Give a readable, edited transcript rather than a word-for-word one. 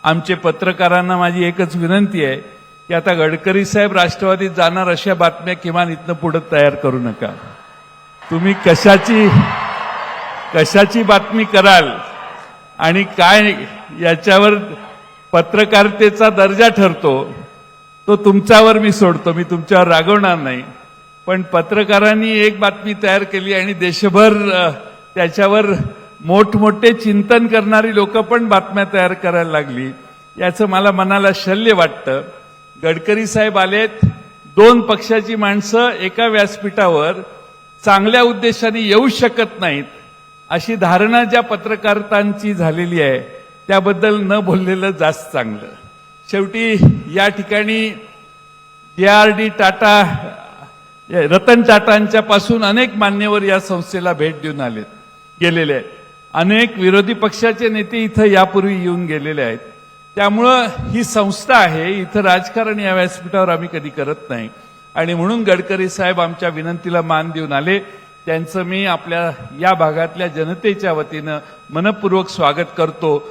आमचे पत्रकारांना माझी एकच विनंती आहे की आता गडकरी साहेब राष्ट्रवादीत जाणार अशा बातम्या किमान इथनं पुढे तयार करू नका। तुम्ही कशाची बातमी कराल आणि काय याच्यावर पत्रकारितेचा दर्जा ठरतो तो तुमच्यावर मी सोडतो, मी तुमच्यावर रागवणार नाही। पण पत्रकारांनी एक बातमी तयार केली आणि देशभर त्याच्यावर मोठमोठे चिंतन करणारी लोक पण बातम्या तयार करायला लागली, याचं मला मनाला शल्य वाटतं। गडकरी साहेब आलेत, दोन पक्षाची माणसं एका व्यासपीठावर चांगल्या उद्देशाने येऊ शकत नाहीत अशी धारणा ज्या पत्रकारांची झालेली आहे त्याबद्दल न बोललेलं जास्त चांगलं। शेवटी या ठिकाणी JRD टाटा, रतन टाटांच्या पासून अनेक मान्यवर या संस्थेला भेट देऊन गेलेले आहेत। अनेक विरोधी पक्षाचे नेते इथं यापूर्वी येऊन गेलेले आहेत। त्यामुळं ही संस्था आहे, इथं राजकारण या व्यासपीठावर आम्ही कधी करत नाही आणि म्हणून गडकरी साहेब आमच्या विनंतीला मान देऊन आले। त्यांचं मी आपल्या या भागातल्या जनतेच्या वतीनं मनपूर्वक स्वागत करतो।